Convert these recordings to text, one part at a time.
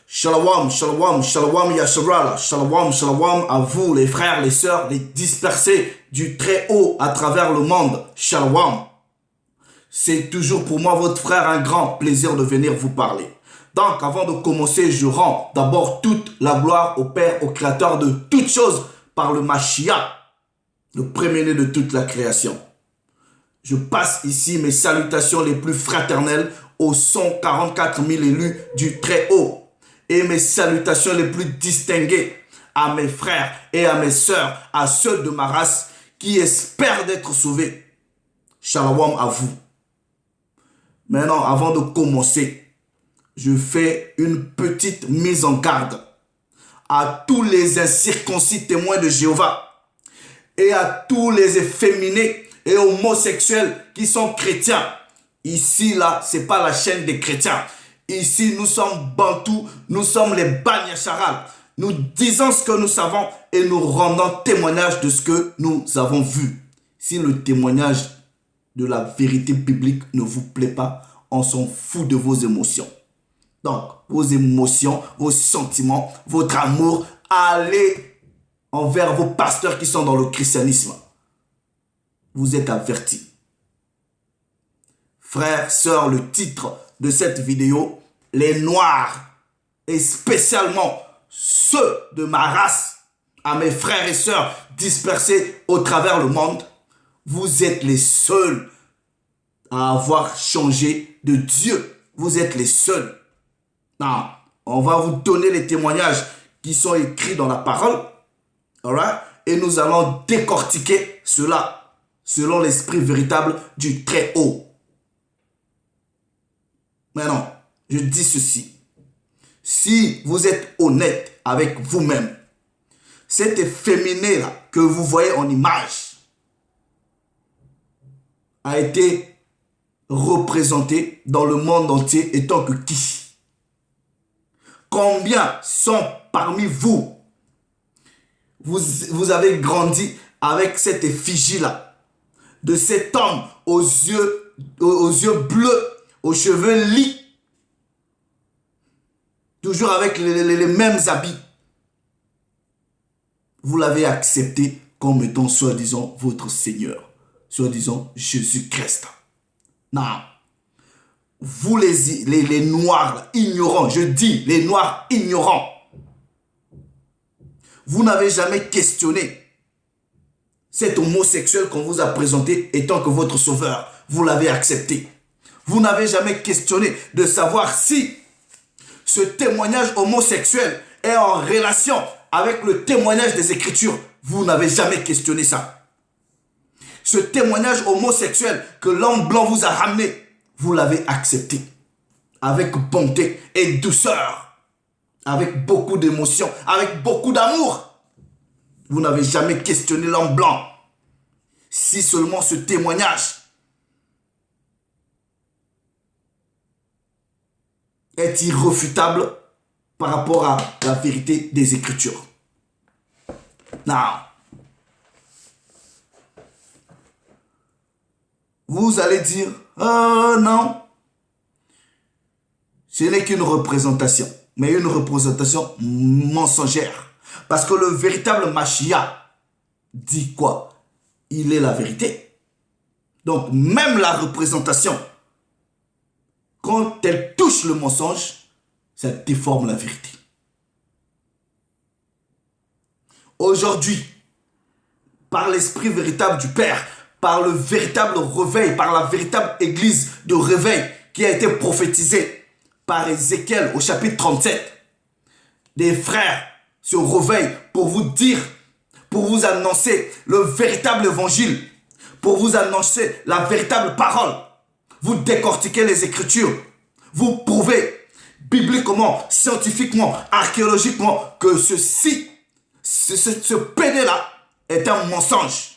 Shalom, shalom, shalom, Yasharala, shalom, shalom à vous les frères, les sœurs, les dispersés du Très-Haut à travers le monde. Shalom. C'est toujours pour moi, votre frère, un grand plaisir de venir vous parler. Donc, avant de commencer, je rends d'abord toute la gloire au Père, au Créateur de toutes choses par le Mashiach, le premier-né de toute la création. Je passe ici mes salutations les plus fraternelles aux 144 000 élus du Très-Haut et mes salutations les plus distinguées à mes frères et à mes sœurs, à ceux de ma race qui espèrent d'être sauvés. Shalom à vous. Maintenant, avant de commencer, je fais une petite mise en garde à tous les incirconcis témoins de Jéhovah et à tous les efféminés et homosexuels qui sont chrétiens. Ici, là, c'est pas la chaîne des chrétiens. Ici, nous sommes Bantous, nous sommes les Banyasharal. Nous disons ce que nous savons et nous rendons témoignage de ce que nous avons vu. Si le témoignage de la vérité biblique ne vous plaît pas, on s'en fout de vos émotions. Donc, vos émotions, vos sentiments, votre amour, allez envers vos pasteurs qui sont dans le christianisme. Vous êtes avertis. Frères, sœurs, le titre de cette vidéo, les Noirs, et spécialement ceux de ma race, à mes frères et sœurs dispersés au travers le monde, vous êtes les seuls à avoir changé de Dieu. Vous êtes les seuls. Non, on va vous donner les témoignages qui sont écrits dans la parole. Alright? Et nous allons décortiquer cela selon l'esprit véritable du Très-Haut. Maintenant, je dis ceci. Si vous êtes honnête avec vous-même, cet efféminé-là que vous voyez en image a été représenté dans le monde entier étant que qui? Combien sont parmi vous? Vous avez grandi avec cette effigie-là, de cet homme aux yeux bleus, aux cheveux lits, toujours avec les mêmes habits. Vous l'avez accepté comme étant soi-disant votre Seigneur, soi-disant Jésus-Christ. Non. Vous les Noirs ignorants, je dis les Noirs ignorants, vous n'avez jamais questionné cet homosexuel qu'on vous a présenté étant que votre sauveur. Vous l'avez accepté. Vous n'avez jamais questionné de savoir si ce témoignage homosexuel est en relation avec le témoignage des Écritures. Vous n'avez jamais questionné ça. Ce témoignage homosexuel que l'homme blanc vous a ramené, vous l'avez accepté avec bonté et douceur, avec beaucoup d'émotion, avec beaucoup d'amour. Vous n'avez jamais questionné l'homme blanc. Si seulement ce témoignage est irréfutable par rapport à la vérité des Écritures. Non. Vous allez dire, non. Ce n'est qu'une représentation, mais une représentation mensongère. Parce que le véritable Mashiach dit quoi? Il est la vérité. Donc, même la représentation, quand elle touche le mensonge, ça déforme la vérité. Aujourd'hui, par l'esprit véritable du Père, par le véritable réveil, par la véritable église de réveil qui a été prophétisée par Ézéchiel au chapitre 37, des frères se réveillent pour vous dire, pour vous annoncer le véritable évangile, pour vous annoncer la véritable parole. Vous décortiquez les Écritures, vous prouvez bibliquement, scientifiquement, archéologiquement que ce pédé-là est un mensonge.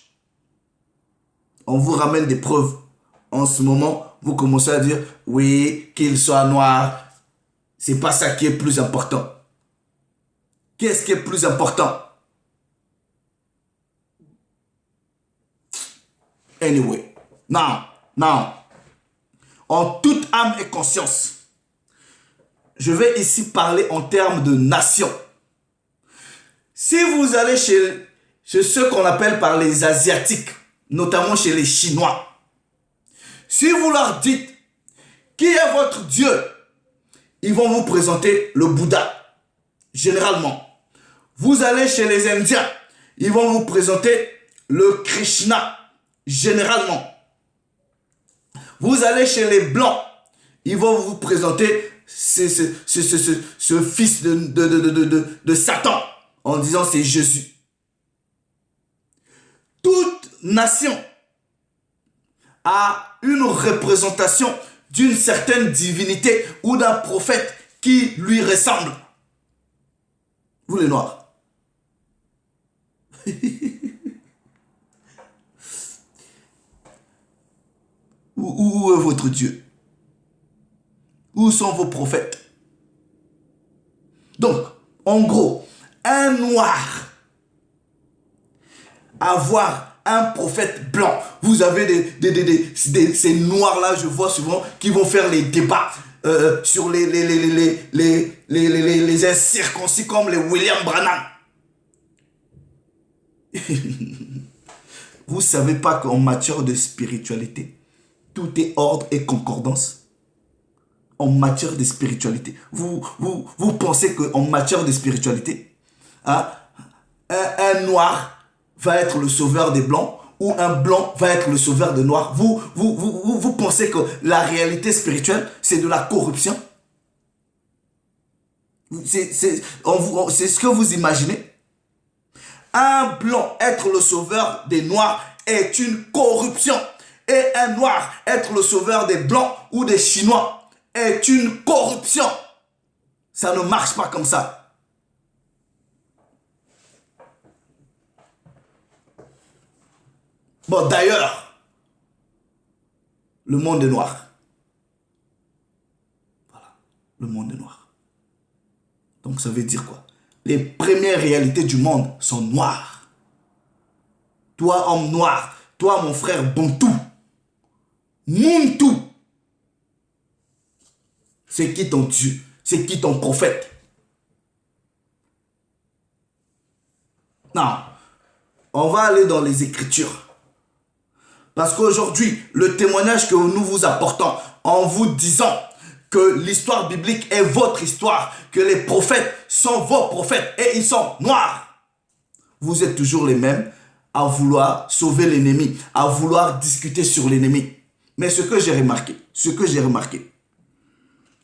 On vous ramène des preuves. En ce moment, vous commencez à dire, oui, qu'il soit noir, c'est pas ça qui est plus important. Qu'est-ce qui est plus important? Anyway, non. En toute âme et conscience, je vais ici parler en termes de nation. Si vous allez chez ceux qu'on appelle par les Asiatiques, notamment chez les Chinois, si vous leur dites qui est votre Dieu, ils vont vous présenter le Bouddha, généralement. Vous allez chez les Indiens, ils vont vous présenter le Krishna, généralement. Vous allez chez les Blancs, ils vont vous présenter ce fils de Satan, en disant c'est Jésus. Toute nation a une représentation d'une certaine divinité ou d'un prophète qui lui ressemble. Vous les Noirs. Où est votre Dieu? Où sont vos prophètes? Donc, en gros, un noir, avoir un prophète blanc. Vous avez ces noirs-là, je vois souvent, qui vont faire les débats sur les incirconcis comme les William Branham. Vous ne savez pas qu'en matière de spiritualité, tout est ordre et concordance. En matière de spiritualité. Vous pensez qu'en matière de spiritualité, hein, un noir va être le sauveur des blancs ou un blanc va être le sauveur des noirs. Vous pensez que la réalité spirituelle, c'est de la corruption? C'est ce que vous imaginez? Un blanc être le sauveur des noirs est une corruption. Et un noir être le sauveur des blancs ou des chinois est une corruption. Ça ne marche pas comme ça. Bon, d'ailleurs, le monde est noir. Voilà, le monde est noir. Donc ça veut dire quoi? Les premières réalités du monde sont noires. Toi, homme noir, toi, mon frère Bantou, Muntu, c'est qui ton Dieu? C'est qui ton prophète? Non, on va aller dans les Écritures. Parce qu'aujourd'hui, le témoignage que nous vous apportons en vous disant que l'histoire biblique est votre histoire, que les prophètes sont vos prophètes et ils sont noirs. Vous êtes toujours les mêmes à vouloir sauver l'ennemi, à vouloir discuter sur l'ennemi. Mais ce que j'ai remarqué,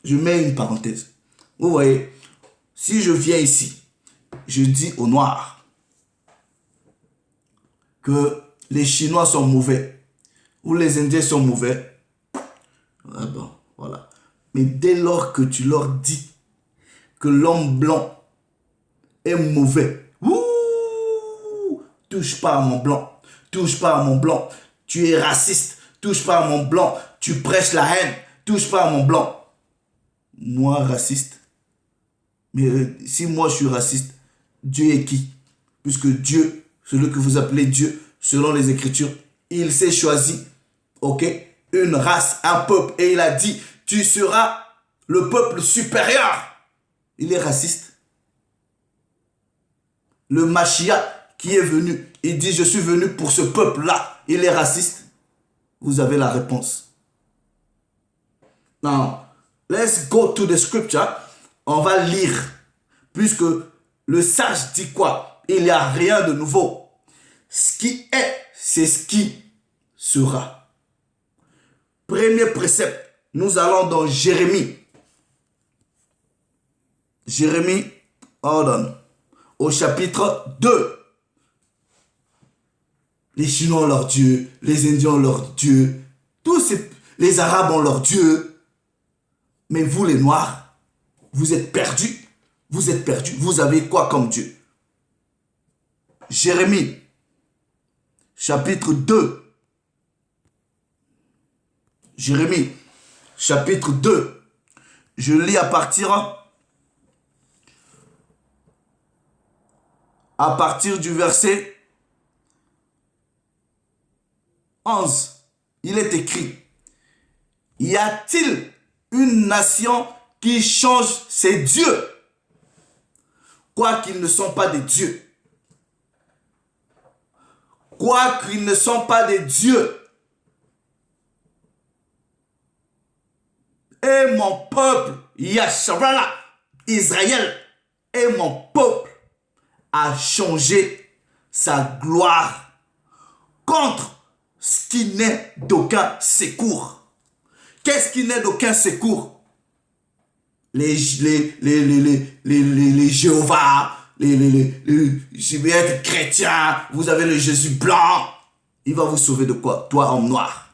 je mets une parenthèse. Vous voyez, si je viens ici, je dis aux noirs que les Chinois sont mauvais ou les Indiens sont mauvais. Ah bon, voilà. Mais dès lors que tu leur dis que l'homme blanc est mauvais, touche pas à mon blanc, touche pas à mon blanc, tu es raciste, touche pas à mon blanc, tu prêches la haine, touche pas à mon blanc. Moi, raciste. Mais si moi je suis raciste, Dieu est qui? Puisque Dieu, celui que vous appelez Dieu, selon les Écritures, il s'est choisi, ok, une race, un peuple, et il a dit, tu seras le peuple supérieur. Il est raciste. Le Mashiach qui est venu, il dit, je suis venu pour ce peuple-là. Il est raciste. Vous avez la réponse. Now, let's go to the scripture. On va lire. Puisque le sage dit quoi? Il n'y a rien de nouveau. Ce qui est, c'est ce qui sera. Premier précepte. Nous allons dans Jérémie. Jérémie, pardon, au chapitre 2. Les Chinois ont leur Dieu, les Indiens ont leur Dieu, les Arabes ont leur Dieu. Mais vous les Noirs, vous êtes perdus. Vous êtes perdus. Vous avez quoi comme Dieu? Jérémie, chapitre 2. Jérémie, chapitre 2. Je lis à partir du verset 11. Il est écrit: y a-t-il une nation qui change, c'est Dieu. Quoiqu'ils ne sont pas des dieux. Quoiqu'ils ne sont pas des dieux. Et mon peuple, Yasharala, Israël, et mon peuple a changé sa gloire contre ce qui n'est d'aucun secours. Qu'est-ce qui n'est d'aucun secours? Les Jéhovah, je vais être chrétien, vous avez le Jésus blanc. Il va vous sauver de quoi? Toi, homme noir.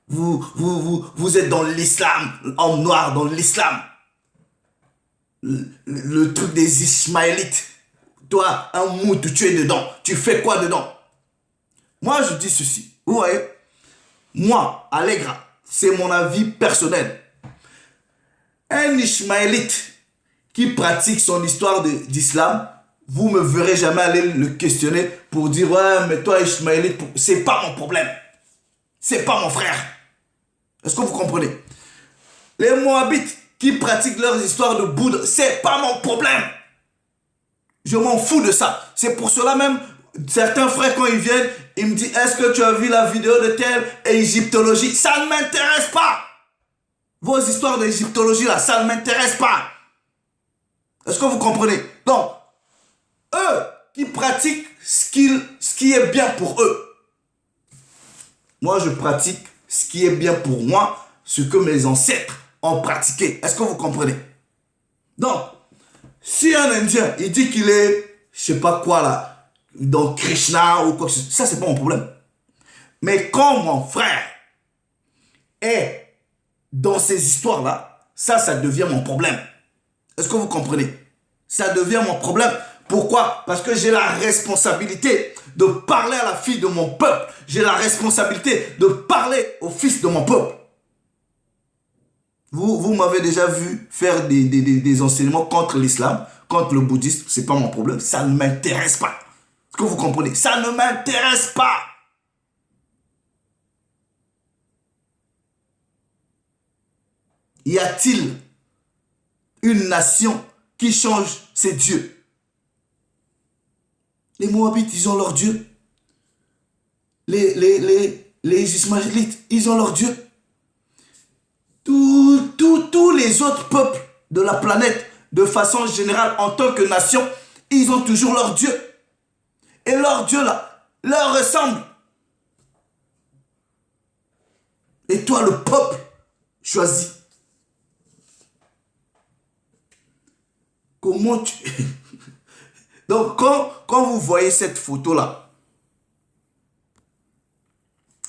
Vous êtes dans l'islam, homme noir dans l'islam. Le truc des Ismaélites. Toi, un mout, tu es dedans. Tu fais quoi dedans? Moi, je dis ceci. Vous voyez? Moi, Allegra, c'est mon avis personnel. Un Ismaélite qui pratique son histoire d'islam, vous me verrez jamais aller le questionner pour dire « Ouais, mais toi, Ismaélite, c'est pas mon problème. C'est pas mon frère. » Est-ce que vous comprenez? Les Moabites qui pratiquent leurs histoires de Bouddha, c'est pas mon problème. Je m'en fous de ça. C'est pour cela même, certains frères, quand ils viennent, ils me disent « Est-ce que tu as vu la vidéo de telle égyptologie ?» Ça ne m'intéresse pas. Vos histoires d'égyptologie, là, ça ne m'intéresse pas. Est-ce que vous comprenez? Donc, eux qui pratiquent ce qui est bien pour eux. Moi, je pratique ce qui est bien pour moi, ce que mes ancêtres ont pratiqué. Est-ce que vous comprenez? Donc, si un Indien, il dit qu'il est, je sais pas quoi là, dans Krishna ou quoi que ce soit, ça c'est pas mon problème. Mais quand mon frère est dans ces histoires-là, ça devient mon problème. Est-ce que vous comprenez? Ça devient mon problème. Pourquoi? Parce que j'ai la responsabilité de parler à la fille de mon peuple. J'ai la responsabilité de parler au fils de mon peuple. Vous m'avez déjà vu faire des enseignements contre l'islam, contre le bouddhisme. C'est pas mon problème. Ça ne m'intéresse pas. Est-ce que vous comprenez? Ça ne m'intéresse pas. Y a-t-il une nation qui change ses dieux? Les Moabites, ils ont leur dieu. Les Ismaélites, ils ont leur dieu. Tous les autres peuples de la planète, de façon générale, en tant que nation, ils ont toujours leur dieu. Et leur dieu, là, leur ressemble. Et toi, le peuple, choisis. Comment tu... Donc, quand vous voyez cette photo-là,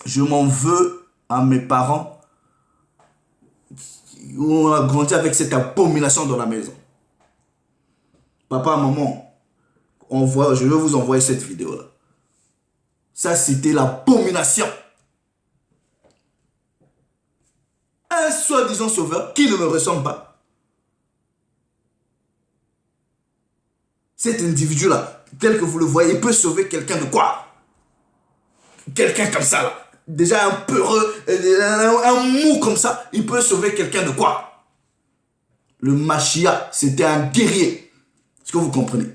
je m'en veux à mes parents qui ont grandi avec cette abomination dans la maison. Papa, maman, je vais vous envoyer cette vidéo-là. Ça, c'était l'abomination. Un soi-disant sauveur qui ne me ressemble pas. Cet individu-là, tel que vous le voyez, il peut sauver quelqu'un de quoi? Quelqu'un comme ça, là. Déjà un peureux, un mou comme ça, il peut sauver quelqu'un de quoi? Le Machia, c'était un guerrier. Est-ce que vous comprenez?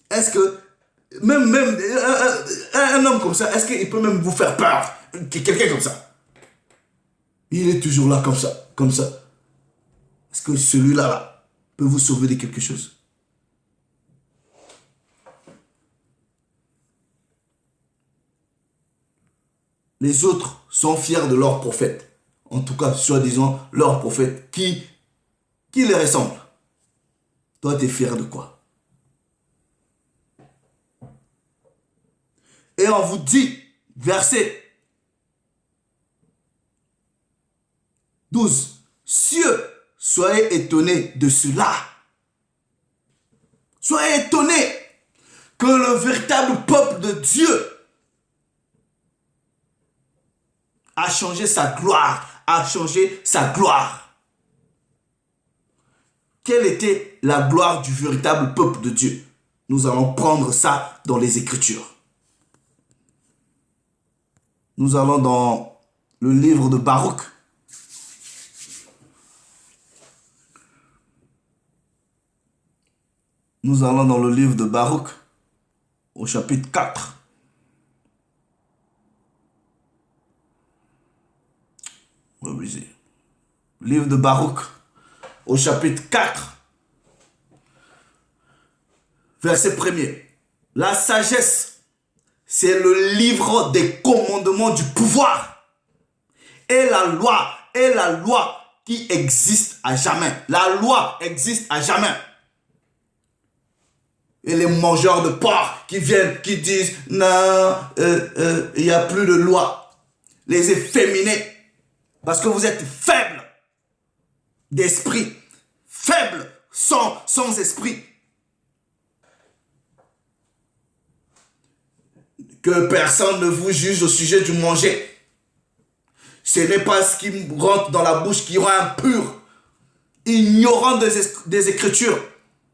Est-ce que, même un homme comme ça, est-ce qu'il peut même vous faire peur? Quelqu'un comme ça. Il est toujours là comme ça, comme ça. Est-ce que celui-là là, peut vous sauver de quelque chose? Les autres sont fiers de leur prophète. En tout cas, soi-disant, leur prophète qui les ressemble. Toi, tu es fier de quoi? Et on vous dit, verset 12, cieux, soyez étonnés de cela. Soyez étonnés que le véritable peuple de Dieu a changé sa gloire, a changé sa gloire. Quelle était la gloire du véritable peuple de Dieu? Nous allons prendre ça dans les Écritures. Nous allons dans le livre de Baruch. Nous allons dans le livre de Baruch, au chapitre 4. Livre de Baruch, au chapitre 4, verset 1er. La sagesse, c'est le livre des commandements du pouvoir. Et la loi qui existe à jamais. La loi existe à jamais. Et les mangeurs de porc qui viennent, qui disent, non, il n'y a plus de loi. Les efféminés, parce que vous êtes faibles d'esprit, faibles sans esprit. Que personne ne vous juge au sujet du manger. Ce n'est pas ce qui rentre dans la bouche qui rend impur, ignorant des Écritures.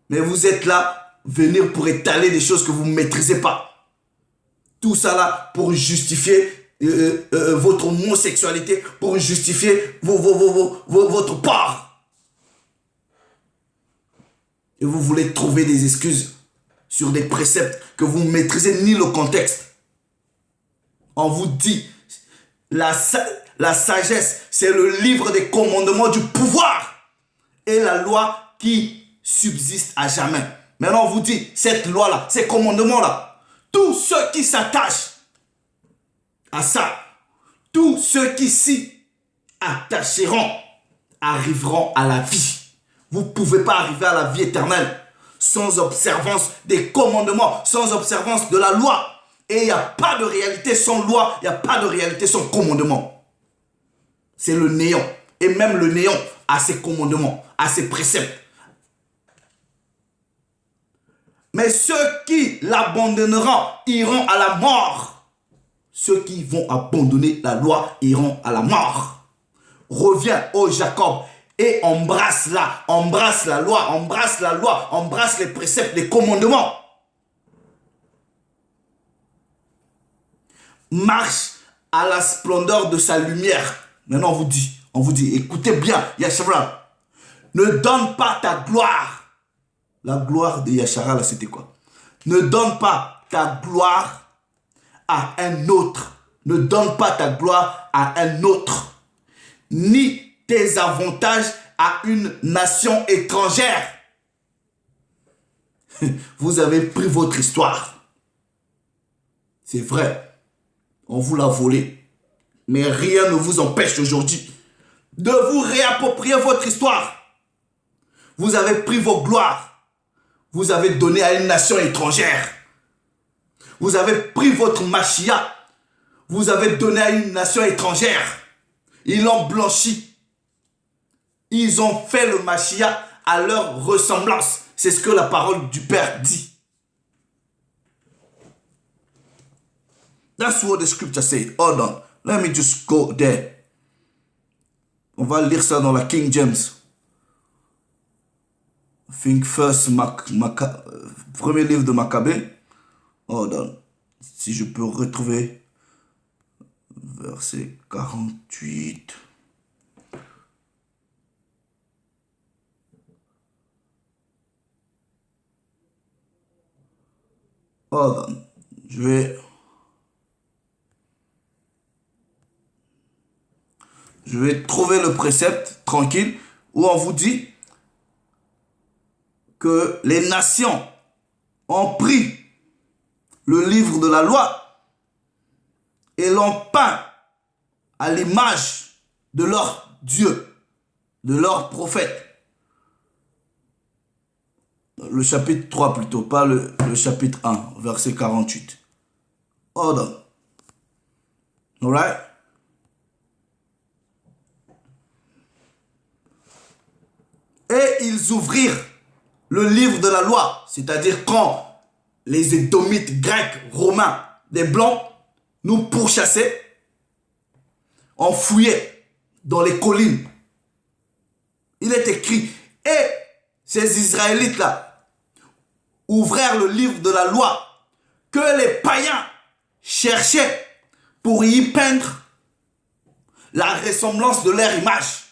Mais vous êtes là, venir pour étaler des choses que vous ne maîtrisez pas. Tout ça là pour justifier votre homosexualité, pour justifier votre part. Et vous voulez trouver des excuses sur des préceptes que vous ne maîtrisez ni le contexte. On vous dit, la sagesse, c'est le livre des commandements du pouvoir et la loi qui subsiste à jamais. Maintenant, on vous dit, cette loi-là, ces commandements-là, tous ceux qui s'attachent à ça, tous ceux qui s'y attacheront, arriveront à la vie. Vous ne pouvez pas arriver à la vie éternelle sans observance des commandements, sans observance de la loi. Et il n'y a pas de réalité sans loi, il n'y a pas de réalité sans commandement. C'est le néant. Et même le néant a ses commandements, a ses préceptes. Mais ceux qui l'abandonneront iront à la mort. Ceux qui vont abandonner la loi iront à la mort. Reviens, ô Jacob, et embrasse la loi, embrasse les préceptes, les commandements. Marche à la splendeur de sa lumière. Maintenant, on vous dit, écoutez bien, Yashara, ne donne pas ta gloire. La gloire de Yashara, là, c'était quoi? Ne donne pas ta gloire à un autre. Ne donne pas ta gloire à un autre. Ni tes avantages à une nation étrangère. Vous avez pris votre histoire. C'est vrai. On vous l'a volé. Mais rien ne vous empêche aujourd'hui de vous réapproprier votre histoire. Vous avez pris vos gloires. Vous avez donné à une nation étrangère. Vous avez pris votre machia. Vous avez donné à une nation étrangère. Ils l'ont blanchi. Ils ont fait le machia à leur ressemblance. C'est ce que la parole du Père dit. That's what the scripture say. Hold on. Let me just go there. On va lire ça dans la King James. Think first, premier livre de Maccabée. Hold on. Si je peux retrouver verset 48. Hold on. Je vais trouver le précepte tranquille où on vous dit que les nations ont pris le livre de la loi et l'ont peint à l'image de leur Dieu, de leur prophète. Le chapitre 3 plutôt, pas le chapitre 1, verset 48. Hold on. Alright? Et ils ouvrirent le livre de la loi, c'est-à-dire quand les Édomites, Grecs, Romains, des Blancs nous pourchassaient, on fouillait dans les collines. Il est écrit, et ces Israélites-là ouvrirent le livre de la loi que les païens cherchaient pour y peindre la ressemblance de leur image.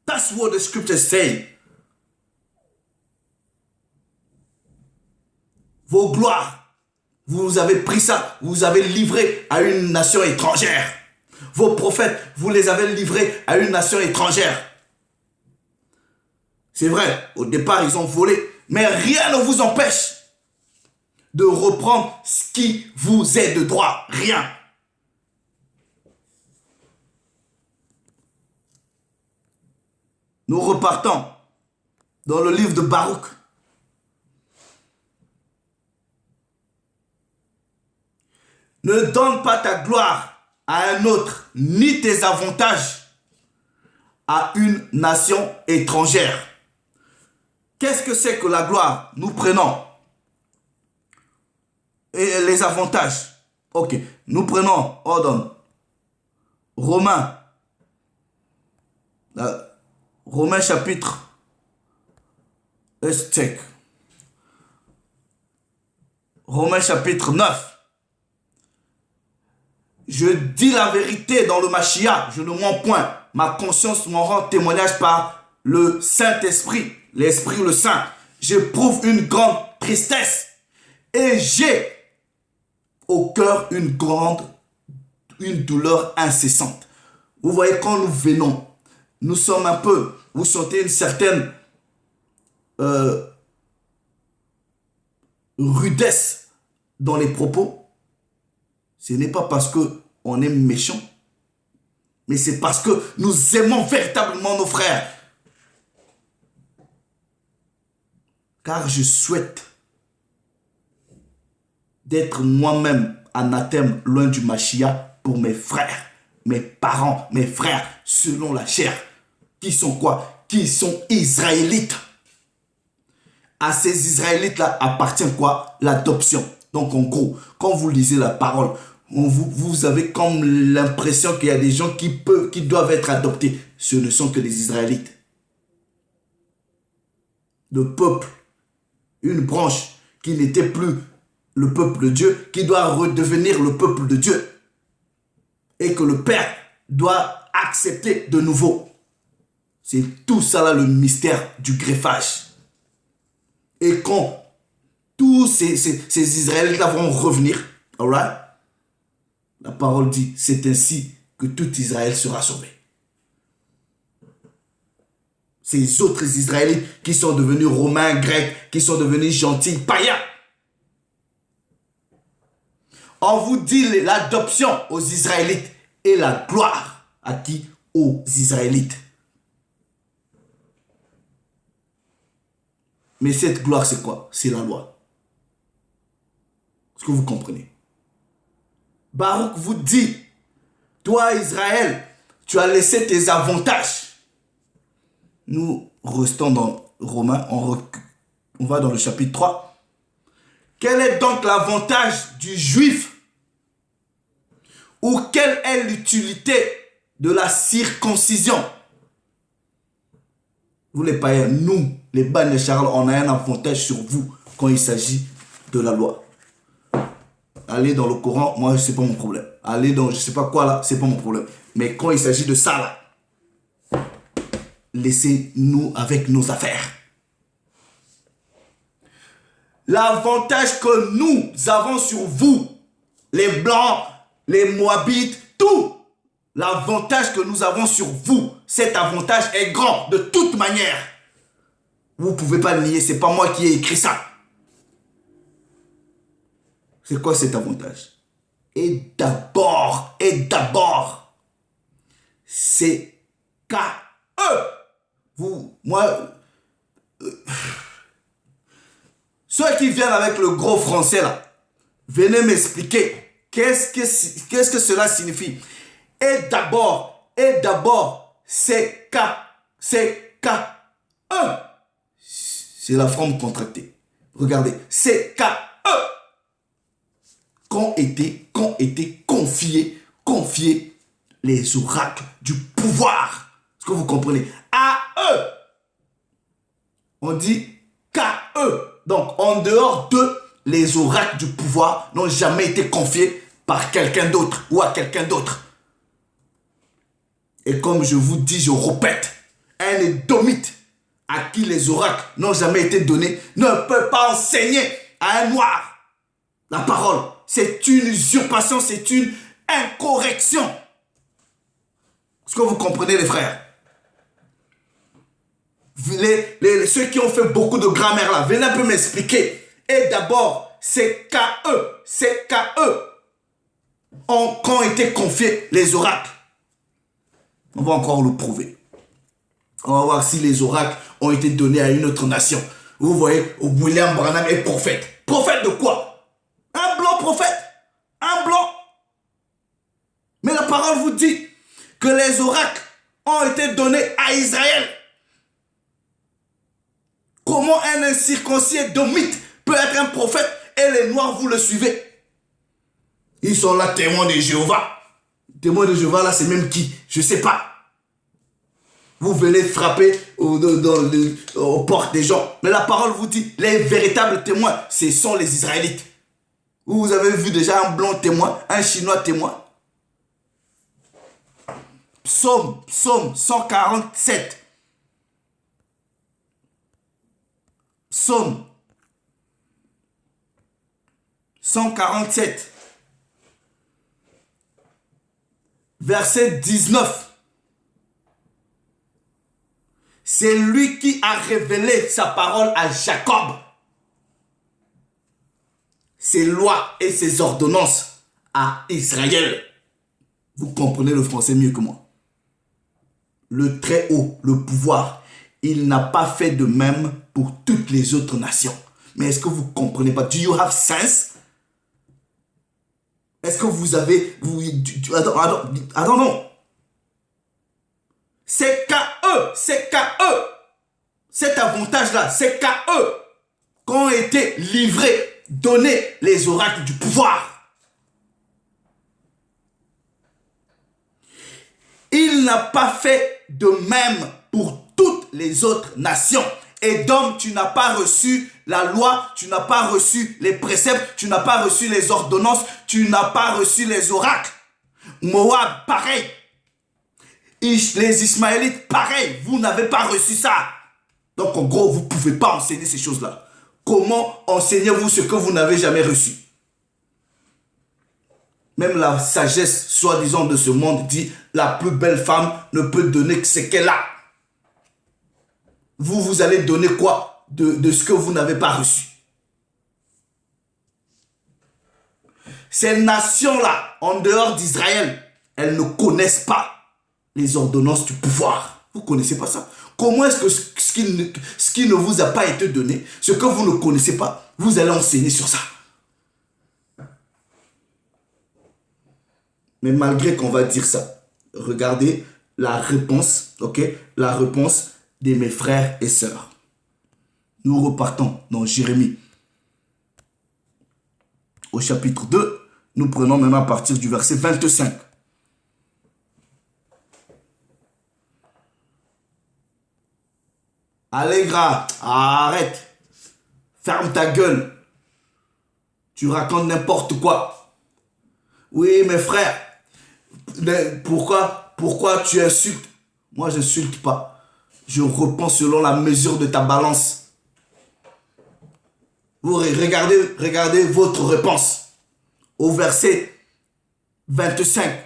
That's what the scriptures say. vos gloires, vous avez pris ça, vous avez livré à une nation étrangère. Vos prophètes, vous les avez livrés à une nation étrangère. C'est vrai, au départ, ils ont volé, mais rien ne vous empêche de reprendre ce qui vous est de droit. Rien. Nous repartons dans le livre de Baruch. Ne donne pas ta gloire à un autre, ni tes avantages à une nation étrangère. Qu'est-ce que c'est que la gloire? Nous prenons et les avantages. Ok, nous prenons, Romains. Romains chapitre. Romains chapitre 9. Je dis la vérité dans le Mashiach, je ne mens point. Ma conscience m'en rend témoignage par le Saint-Esprit, l'Esprit le Saint. J'éprouve une grande tristesse et j'ai au cœur une douleur incessante. Vous voyez, quand nous venons, nous sommes un peu, vous sentez une certaine rudesse dans les propos. Ce n'est pas parce qu'on est méchant, mais c'est parce que nous aimons véritablement nos frères. Car je souhaite d'être moi-même anathème loin du Mashiach pour mes frères, mes parents, mes frères, selon la chair. Qui sont quoi? Qui sont israélites. À ces Israélites-là appartient quoi? L'adoption. Donc en gros, quand vous lisez la parole, vous avez comme l'impression qu'il y a des gens qui doivent être adoptés. Ce ne sont que des Israélites. Le peuple, une branche qui n'était plus le peuple de Dieu, qui doit redevenir le peuple de Dieu. Et que le Père doit accepter de nouveau. C'est tout ça là le mystère du greffage. Et quand tous ces Israélites-là vont revenir, alright? La parole dit, c'est ainsi que tout Israël sera sauvé. Ces autres Israélites qui sont devenus romains, grecs, qui sont devenus gentils, païens. On vous dit l'adoption aux Israélites et la gloire à qui? Aux Israélites. Mais cette gloire, c'est quoi? C'est la loi. Est-ce que vous comprenez? Baruch vous dit, toi Israël, tu as laissé tes avantages. Nous restons dans Romains, on va dans le chapitre 3. Quel est donc l'avantage du juif? Ou quelle est l'utilité de la circoncision? Vous les païens, nous, les Bnei Charles, on a un avantage sur vous quand il s'agit de la loi. Aller dans le Coran, moi, c'est pas mon problème. Aller dans je sais pas quoi là, c'est pas mon problème. Mais quand il s'agit de ça là, laissez-nous avec nos affaires. L'avantage que nous avons sur vous, les Blancs, les Moabites, tout, l'avantage que nous avons sur vous, cet avantage est grand de toute manière. Vous ne pouvez pas le nier, c'est pas moi qui ai écrit ça. C'est quoi cet avantage? Et d'abord, c'est qu'à eux. Ceux qui viennent avec le gros français là, venez m'expliquer qu'est-ce que cela signifie. Et d'abord, c'est qu'à eux. C'est la forme contractée. Regardez, c'est qu'à eux. Qu'ont été confiés les oracles du pouvoir. Est-ce que vous comprenez? À eux. On dit qu'à eux. Donc, en dehors d'eux, les oracles du pouvoir n'ont jamais été confiés par quelqu'un d'autre ou à quelqu'un d'autre. Et comme je vous dis, je répète, un édomite à qui les oracles n'ont jamais été donnés ne peut pas enseigner à un noir. La parole, c'est une usurpation, c'est une incorrection. Est-ce que vous comprenez, les frères? Ceux qui ont fait beaucoup de grammaire là, venez un peu m'expliquer. Et d'abord, c'est qu'à eux qu'ont été confiés les oracles. On va encore le prouver. On va voir si les oracles ont été donnés à une autre nation. Vous voyez, William Branham est prophète. Prophète de quoi? Un blanc prophète. Un blanc. Mais la parole vous dit que les oracles ont été donnés à Israël. Comment un incirconcis domite peut être un prophète et les noirs vous le suivez? Ils sont là témoins de Jéhovah. Témoins de Jéhovah là c'est même qui? Je ne sais pas. Vous venez frapper aux portes des gens. Mais la parole vous dit, les véritables témoins, ce sont les Israélites. Vous avez vu déjà un blanc témoin, un chinois témoin. Psaume 147. Psaume 147. Verset 19. C'est lui qui a révélé sa parole à Jacob. Ses lois et ses ordonnances à Israël. Vous comprenez le français mieux que moi. Le Très-Haut, le pouvoir, il n'a pas fait de même pour toutes les autres nations. Mais est-ce que vous comprenez pas? Do you have sense? Est-ce que vous avez... Attends, non. C'est qu'à eux. Cet avantage-là, c'est qu'à eux qu'ont été livrés, donnés les oracles du pouvoir. Il n'a pas fait de même pour toutes les autres nations. Édom, tu n'as pas reçu la loi, tu n'as pas reçu les préceptes, tu n'as pas reçu les ordonnances, tu n'as pas reçu les oracles. Moab, pareil. Les Ismaélites, pareil, vous n'avez pas reçu ça. Donc en gros, vous ne pouvez pas enseigner ces choses-là. Comment enseignez-vous ce que vous n'avez jamais reçu? Même la sagesse, soi-disant, de ce monde dit, la plus belle femme ne peut donner que ce qu'elle a. Vous allez donner quoi de ce que vous n'avez pas reçu? Ces nations-là, en dehors d'Israël, elles ne connaissent pas les ordonnances du pouvoir. Vous ne connaissez pas ça? Comment est-ce que ce qui ne vous a pas été donné, ce que vous ne connaissez pas, vous allez enseigner sur ça? Mais malgré qu'on va dire ça, regardez la réponse, ok? La réponse de mes frères et sœurs. Nous repartons dans Jérémie. Au chapitre 2, nous prenons maintenant à partir du verset 25. Allez, gras, arrête. Ferme ta gueule. Tu racontes n'importe quoi. Oui, mes frères. Pourquoi tu insultes? Moi, je n'insulte pas. Je réponds selon la mesure de ta balance. Vous regardez votre réponse. Au verset 25.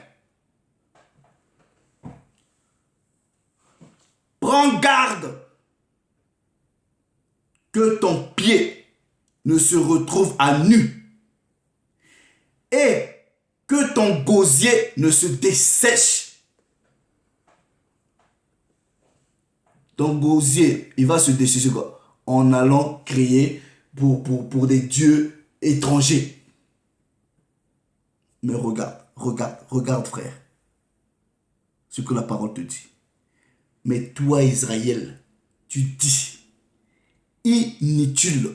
Prends garde que ton pied ne se retrouve à nu et que ton gosier ne se dessèche. Ton gosier, il va se dessécher quoi? En allant crier pour des dieux étrangers. Mais regarde frère, ce que la parole te dit. Mais toi Israël, tu dis, inutile,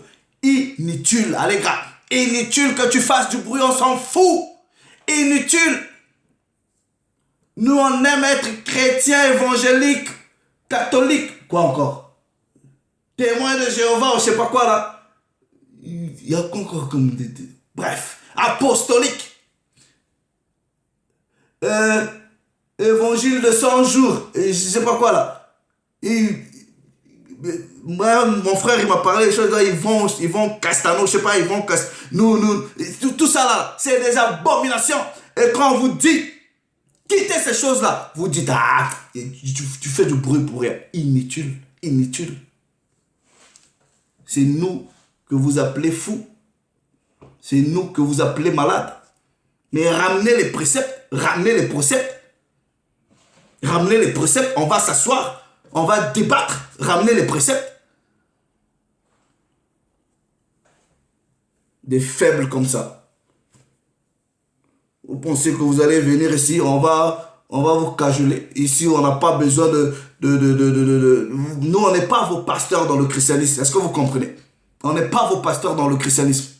allez gars, inutile que tu fasses du bruit, on s'en fout. Inutile. Nous on aime être chrétiens, évangéliques, catholiques, quoi encore? Témoins de Jéhovah, ou je sais pas quoi là. Il y a encore comme bref, apostolique. Évangile de 100 jours, et je sais pas quoi là. Et Moi, mon frère, il m'a parlé des choses là, ils vont Castano, je sais pas, ils vont nous, tout ça là, c'est des abominations. Et quand on vous dit, quittez ces choses-là, vous dites, ah, tu fais du bruit pour rien. Inutile, inutile. C'est nous que vous appelez fous. C'est nous que vous appelez malades. Mais ramenez les préceptes, ramenez les préceptes. Ramenez les préceptes, on va s'asseoir, on va débattre, ramenez les préceptes. Des faibles comme ça. Vous pensez que vous allez venir ici, on va vous cajoler. Ici, on n'a pas besoin Nous, on n'est pas vos pasteurs dans le christianisme. Est-ce que vous comprenez? On n'est pas vos pasteurs dans le christianisme.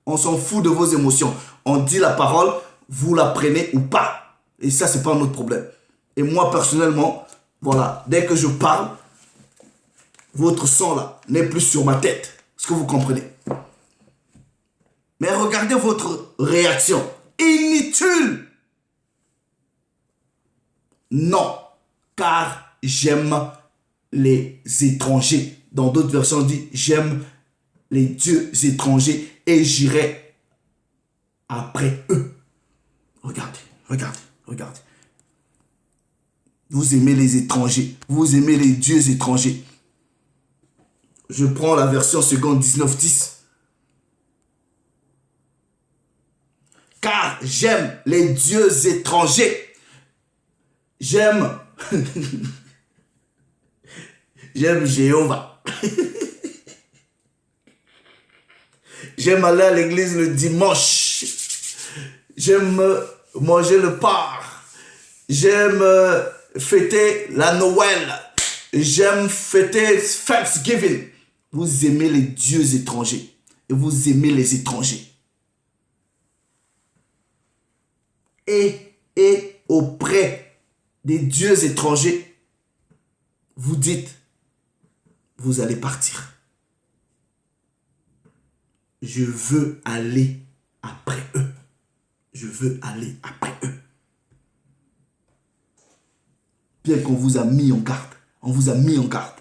On s'en fout de vos émotions. On dit la parole, vous la prenez ou pas. Et ça, c'est pas notre problème. Et moi, personnellement, voilà, dès que je parle, votre sang là n'est plus sur ma tête. Est-ce que vous comprenez? Mais regardez votre réaction. Inutile. Non, car j'aime les étrangers. Dans d'autres versions, on dit j'aime les dieux étrangers et j'irai après eux. Regardez, regardez, regardez. Vous aimez les étrangers, vous aimez les dieux étrangers. Je prends la version seconde 19:10. Car j'aime les dieux étrangers. J'aime j'aime Jéhovah. J'aime aller à l'église le dimanche. J'aime manger le porc. J'aime fêter la Noël. J'aime fêter Thanksgiving. Vous aimez les dieux étrangers. Et vous aimez les étrangers. Et auprès des dieux étrangers, vous dites, vous allez partir. Je veux aller après eux. Je veux aller après eux. Bien qu'on vous a mis en garde. On vous a mis en garde.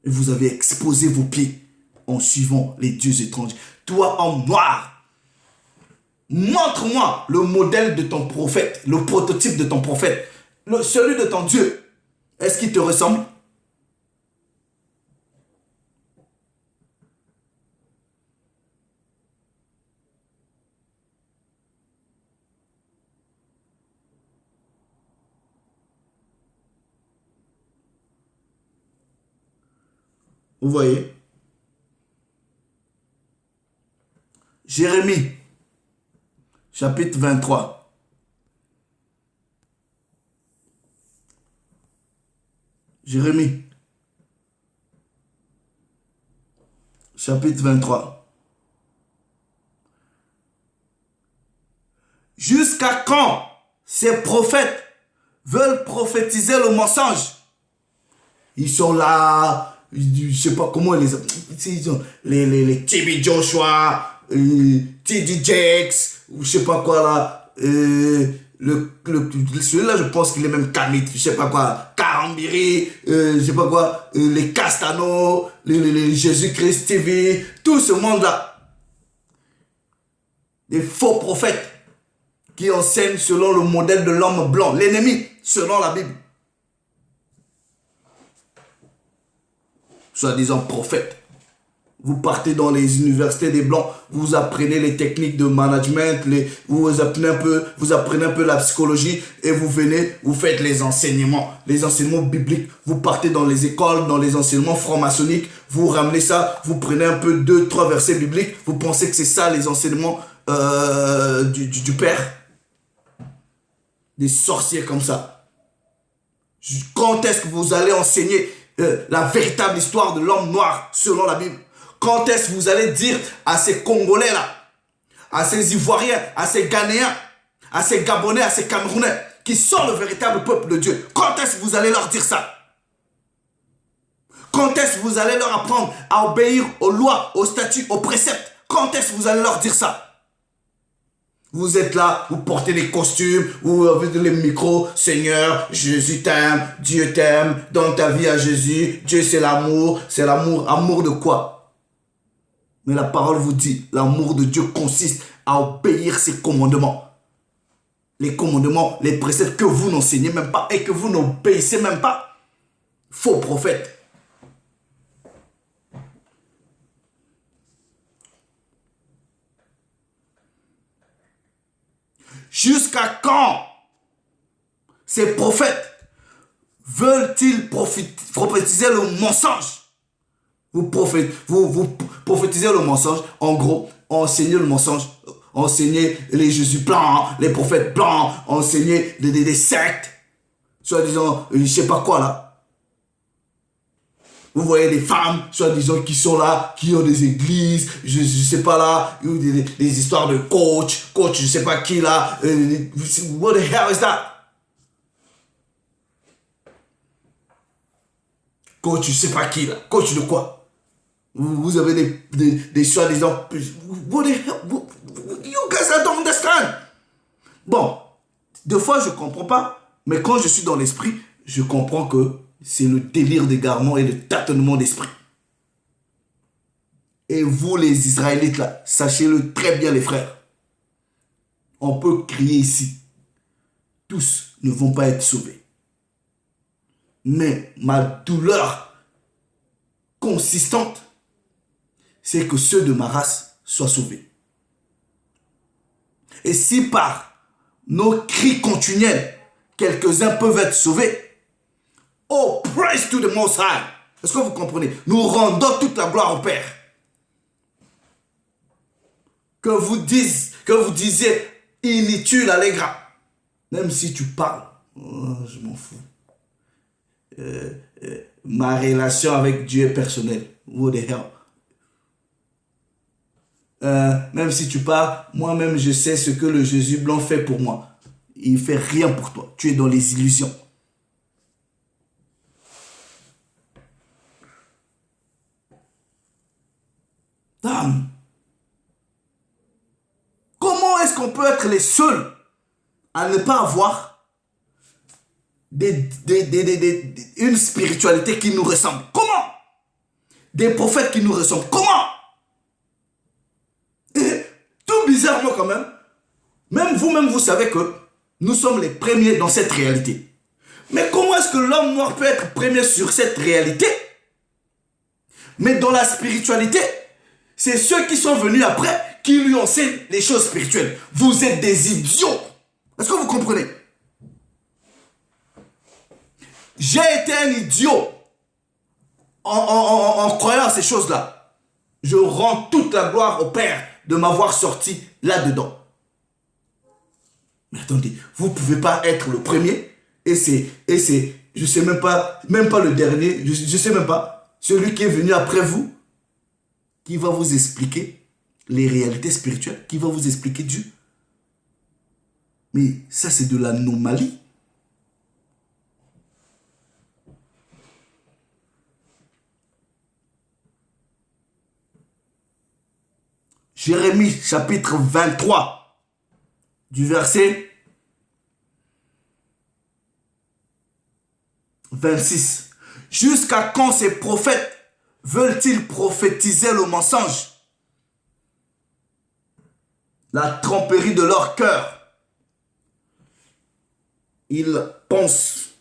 Et vous avez exposé vos pieds en suivant les dieux étrangers. Toi en noir, montre-moi le modèle de ton prophète, le prototype de ton prophète, celui de ton Dieu. Est-ce qu'il te ressemble? Vous voyez? Jérémie, chapitre 23. Jérémie, chapitre 23. Jusqu'à quand ces prophètes veulent prophétiser le mensonge? Ils sont là, je sais pas comment les TB Joshua, TD Jakes, ou je sais pas quoi là, celui-là je pense qu'il est même Kamit, je sais pas quoi, Karambiri, je sais pas quoi, les Castano, les Jésus-Christ TV, tout ce monde là, des faux prophètes qui enseignent selon le modèle de l'homme blanc, l'ennemi selon la Bible. Soi-disant prophète. Vous partez dans les universités des Blancs, vous apprenez les techniques de management, vous apprenez un peu la psychologie et vous venez, vous faites les enseignements bibliques. Vous partez dans les écoles, dans les enseignements franc-maçonniques, vous ramenez ça, vous prenez un peu 2-3 versets bibliques, vous pensez que c'est ça les enseignements du Père. Des sorciers comme ça. Quand est-ce que vous allez enseigner la véritable histoire de l'homme noir selon la Bible? Quand est-ce que vous allez dire à ces Congolais là, à ces Ivoiriens, à ces Ghanéens, à ces Gabonais, à ces Camerounais qui sont le véritable peuple de Dieu, quand est-ce que vous allez leur dire ça? Quand est-ce que vous allez leur apprendre à obéir aux lois, aux statuts, aux préceptes? Quand est-ce que vous allez leur dire ça? Vous êtes là, vous portez des costumes, vous avez les micros. Seigneur, Jésus t'aime, Dieu t'aime, donne ta vie à Jésus. Dieu c'est l'amour. C'est l'amour. Amour de quoi? Mais la parole vous dit, l'amour de Dieu consiste à obéir ses commandements. Les commandements, les préceptes que vous n'enseignez même pas et que vous n'obéissez même pas. Faux prophète. Jusqu'à quand ces prophètes veulent-ils prophétiser le mensonge? Vous prophétisez le mensonge, en gros, enseignez le mensonge, enseignez les Jésus blancs, les prophètes blancs, enseignez des sectes, soi-disant, je sais pas quoi là. Vous voyez des femmes, soi-disant, qui sont là, qui ont des églises, je sais pas là, des histoires de coach, je sais pas qui là. What the hell is that? Coach, je sais pas qui là. Coach de quoi? Vous avez des soi-disant. What the hell? You guys don't understand. Bon, des fois je comprends pas, mais quand je suis dans l'esprit, je comprends que c'est le délire d'égarement et de tâtonnement d'esprit. Et vous les Israélites là, sachez-le très bien les frères. On peut crier ici. Tous ne vont pas être sauvés. Mais ma douleur consistante, c'est que ceux de ma race soient sauvés. Et si par nos cris continuels, quelques-uns peuvent être sauvés, oh, praise to the Most High. Est-ce que vous comprenez? Nous rendons toute la gloire au Père. Que vous disiez inutile allégra. Même si tu parles, oh, je m'en fous. Ma relation avec Dieu est personnelle. What the hell? Même si tu parles, moi-même je sais ce que le Jésus blanc fait pour moi. Il ne fait rien pour toi. Tu es dans les illusions. Dame, comment est-ce qu'on peut être les seuls à ne pas avoir une spiritualité qui nous ressemble? Comment? Des prophètes qui nous ressemblent. Comment? Et tout bizarrement quand même, même vous-même vous savez que nous sommes les premiers dans cette réalité. Mais comment est-ce que l'homme noir peut être premier sur cette réalité? Mais dans la spiritualité, c'est ceux qui sont venus après qui lui enseignent les choses spirituelles. Vous êtes des idiots. Est-ce que vous comprenez? J'ai été un idiot en croyant à ces choses-là. Je rends toute la gloire au Père de m'avoir sorti là-dedans. Mais attendez, vous ne pouvez pas être le premier et c'est, je sais même pas le dernier, je sais même pas, celui qui est venu après vous, qui va vous expliquer les réalités spirituelles, qui va vous expliquer Dieu. Mais ça, c'est de l'anomalie. Jérémie, chapitre 23, du verset 26. Jusqu'à quand ces prophètes veulent-ils prophétiser le mensonge? La tromperie de leur cœur. Ils pensent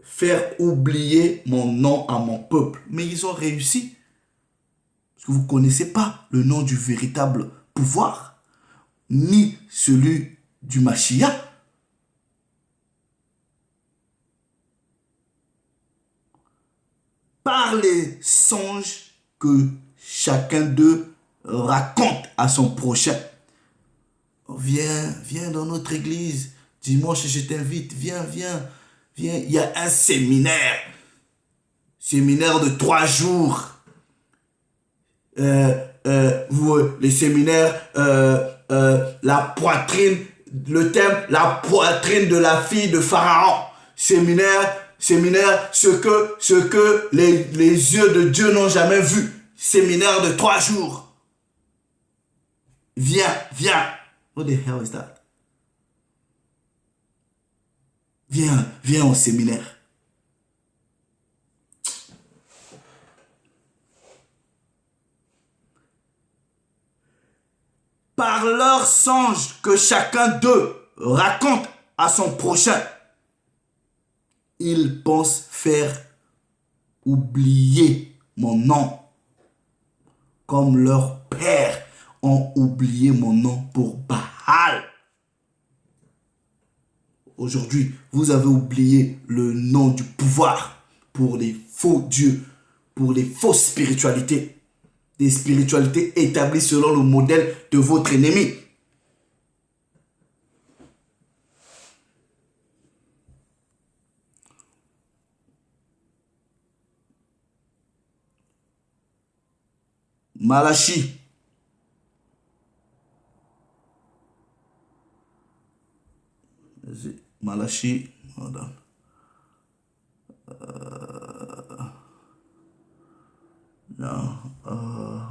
faire oublier mon nom à mon peuple. Mais ils ont réussi. Parce que vous ne connaissez pas le nom du véritable pouvoir, ni celui du Mashiach. Par les songes que chacun d'eux raconte à son prochain. Viens dans notre église. Dimanche, je t'invite. Viens. Il y a un séminaire. Séminaire de 3 jours. Les séminaires, la poitrine, le thème, la poitrine de la fille de Pharaon. Séminaire, ce que les yeux de Dieu n'ont jamais vu. Séminaire de 3 jours. Viens. What the hell is that? Viens au séminaire. Par leurs songes que chacun d'eux raconte à son prochain, ils pensent faire oublier mon nom, comme leurs pères ont oublié mon nom pour Baal. Aujourd'hui, vous avez oublié le nom du pouvoir pour les faux dieux, pour les fausses spiritualités. Des spiritualités établies selon le modèle de votre ennemi. Malachie. Malachie. Hold on. Non.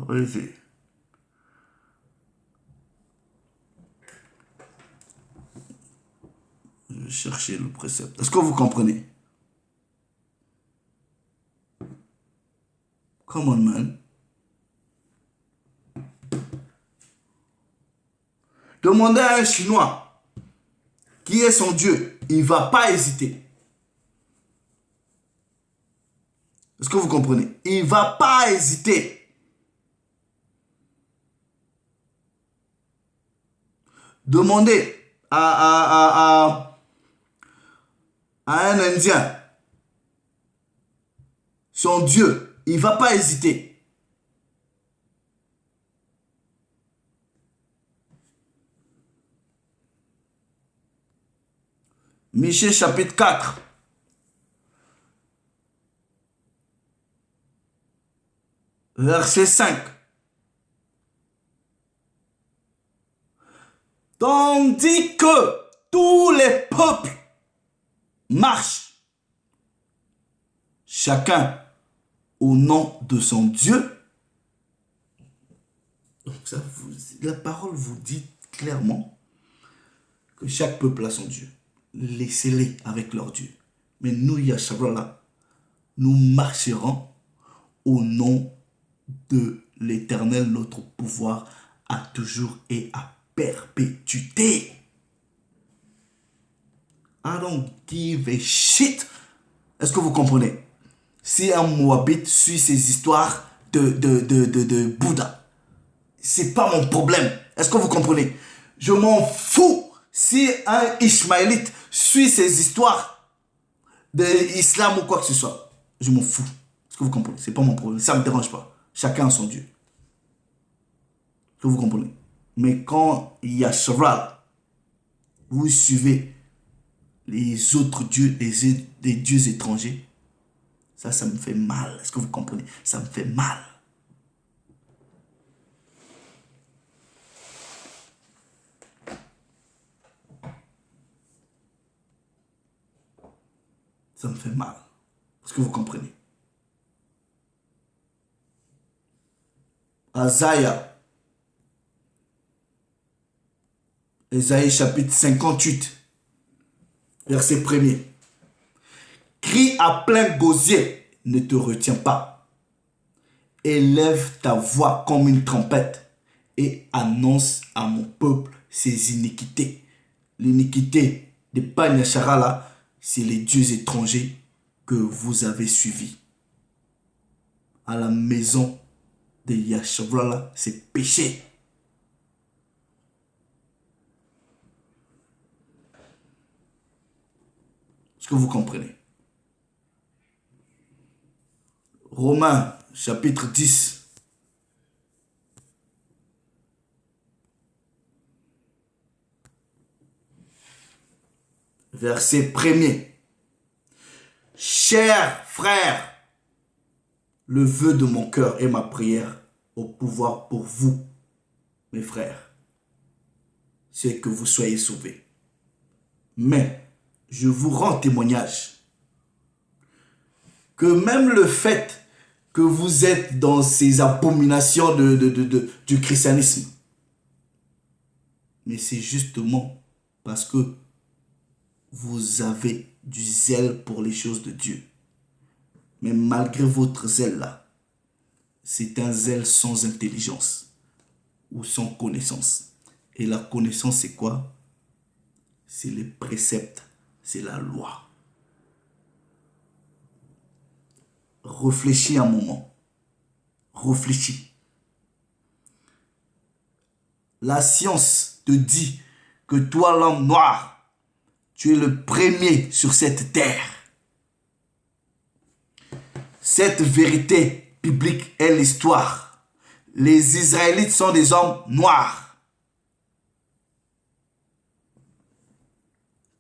Where is it? Je vais chercher le précepte. Est-ce que vous comprenez? Come on, man. Demandez à un Chinois qui est son Dieu. Il ne va pas hésiter. Est-ce que vous comprenez? Il ne va pas hésiter. Demandez à un Indien son Dieu. Il ne va pas hésiter. Michée chapitre 4. Verset 5. Tandis que tous les peuples marchent, chacun au nom de son Dieu. Donc la parole vous dit clairement que chaque peuple a son Dieu. Laissez-les avec leur Dieu. Mais nous, Yahshua, nous marcherons au nom de l'Éternel, notre pouvoir à toujours et à perpétuité. I don't give a shit. Est-ce que vous comprenez? Si un Moabite suit ces histoires de Bouddha, c'est pas mon problème. Est-ce que vous comprenez? Je m'en fous si un Ishmaélite suit ces histoires d'islam ou quoi que ce soit. Je m'en fous. Est-ce que vous comprenez? C'est pas mon problème. Ça me dérange pas. Chacun a son Dieu. Est-ce que vous comprenez? Mais quand Yahshua, vous suivez les autres dieux, les dieux étrangers, ça me fait mal. Est-ce que vous comprenez? Ça me fait mal. Ça me fait mal. Est-ce que vous comprenez? Ésaïe chapitre 58, verset 1er. Crie à plein gosier, ne te retiens pas. Élève ta voix comme une trompette et annonce à mon peuple ses iniquités. L'iniquité des Bani Hachacha là, c'est les dieux étrangers que vous avez suivis. À la maison de Yahshua là, c'est péché. Est-ce que vous comprenez? Romains chapitre 10. Verset 1er. Chers frères, le vœu de mon cœur et ma prière au pouvoir pour vous, mes frères, c'est que vous soyez sauvés. Mais je vous rends témoignage que même le fait que vous êtes dans ces abominations du christianisme, Mais c'est justement parce que vous avez du zèle pour les choses de Dieu. Mais malgré votre zèle là, c'est un zèle sans intelligence ou sans connaissance. Et la connaissance, c'est quoi? C'est les préceptes, c'est la loi. Réfléchis un moment. Réfléchis. La science te dit que toi, l'homme noir, tu es le premier sur cette terre. Cette vérité biblique est l'histoire. Les Israélites sont des hommes noirs.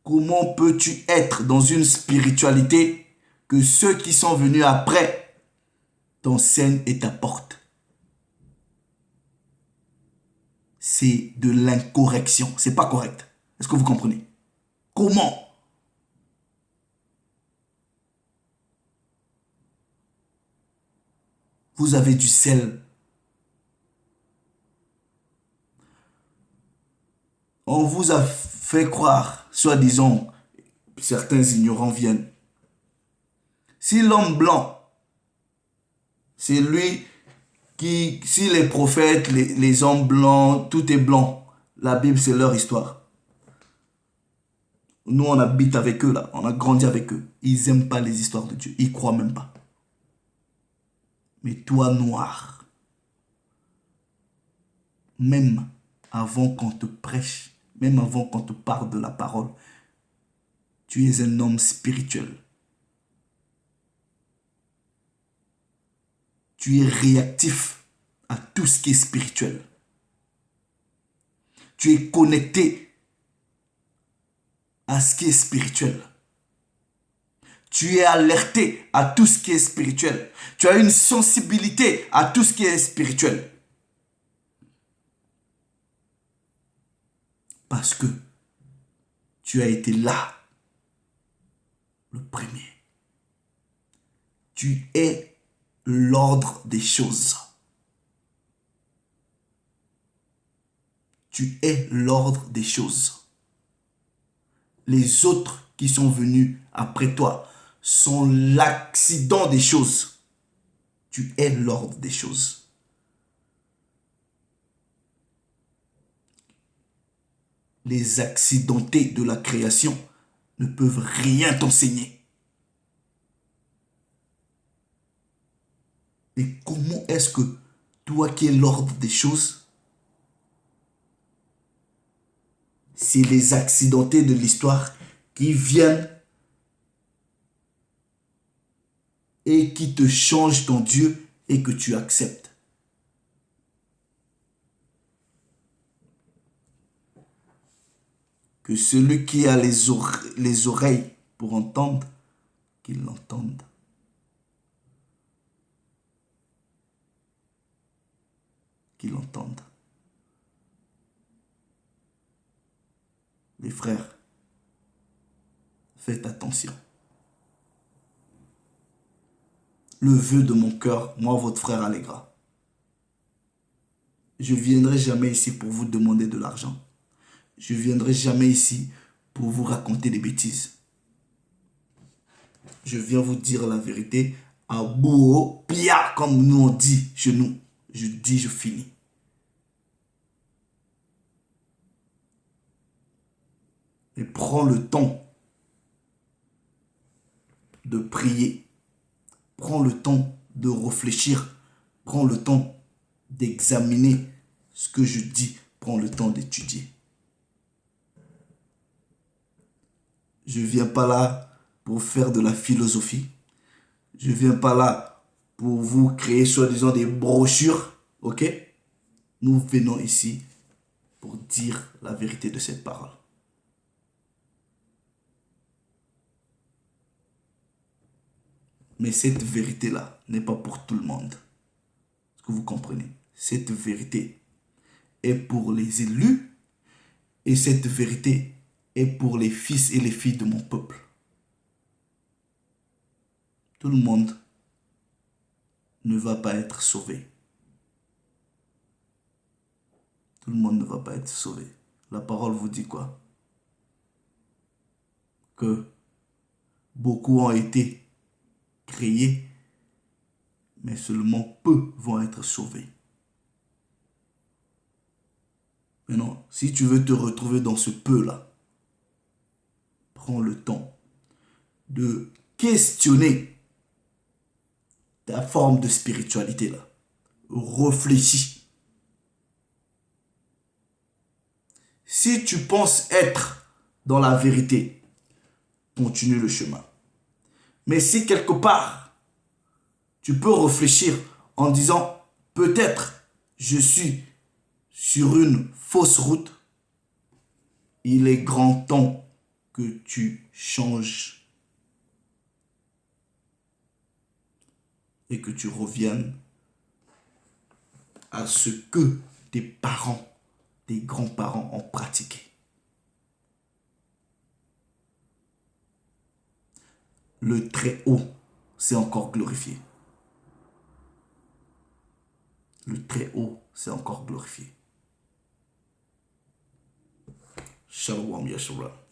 Comment peux-tu être dans une spiritualité que ceux qui sont venus après t'enseignent et t'apportent? C'est de l'incorrection. C'est pas correct. Est-ce que vous comprenez? Comment? Vous avez du sel. On vous a fait croire, soi-disant, certains ignorants viennent. Si l'homme blanc, c'est lui qui, si les prophètes, les hommes blancs, tout est blanc, la Bible c'est leur histoire. Nous on habite avec eux là, on a grandi avec eux. Ils n'aiment pas les histoires de Dieu, ils croient même pas. Mais toi noir, même avant qu'on te prêche, même avant qu'on te parle de la parole, tu es un homme spirituel. Tu es réactif à tout ce qui est spirituel. Tu es connecté à ce qui est spirituel. Tu es alerté à tout ce qui est spirituel. Tu as une sensibilité à tout ce qui est spirituel. Parce que tu as été là, le premier. Tu es l'ordre des choses. Tu es l'ordre des choses. Les autres qui sont venus après toi sont l'accident des choses. Tu es l'ordre des choses. Les accidentés de la création ne peuvent rien t'enseigner. Et comment est-ce que toi qui es l'ordre des choses, c'est les accidentés de l'histoire qui viennent et qui te changent ton Dieu et que tu acceptes? Que celui qui a les oreilles pour entendre, qu'il l'entende. Qu'il l'entende. Les frères, faites attention. Le vœu de mon cœur, moi, votre frère Allegra. Je ne viendrai jamais ici pour vous demander de l'argent. Je ne viendrai jamais ici pour vous raconter des bêtises. Je viens vous dire la vérité à bout, pia, comme nous on dit chez nous. Je dis, je finis. Et prends le temps de prier. Prends le temps de réfléchir. Prends le temps d'examiner ce que je dis. Prends le temps d'étudier. Je ne viens pas là pour faire de la philosophie. Je ne viens pas là pour vous créer soi-disant des brochures. Ok? Nous venons ici pour dire la vérité de cette parole. Mais cette vérité-là n'est pas pour tout le monde. Est-ce que vous comprenez? Cette vérité est pour les élus et cette vérité est pour les fils et les filles de mon peuple. Tout le monde ne va pas être sauvé. Tout le monde ne va pas être sauvé. la parole vous dit quoi? Que beaucoup ont été créés, mais seulement peu vont être sauvés. Maintenant, si tu veux te retrouver dans ce peu-là, prends le temps de questionner ta forme de spiritualité là. Réfléchis. Si tu penses être dans la vérité, continue le chemin. Mais si quelque part, tu peux réfléchir en disant, peut-être je suis sur une fausse route, il est grand temps que tu changes et que tu reviennes à ce que tes parents, tes grands-parents ont pratiqué. Le Très-Haut s'est encore glorifié. Le Très-Haut s'est encore glorifié. Shalom Yeshua.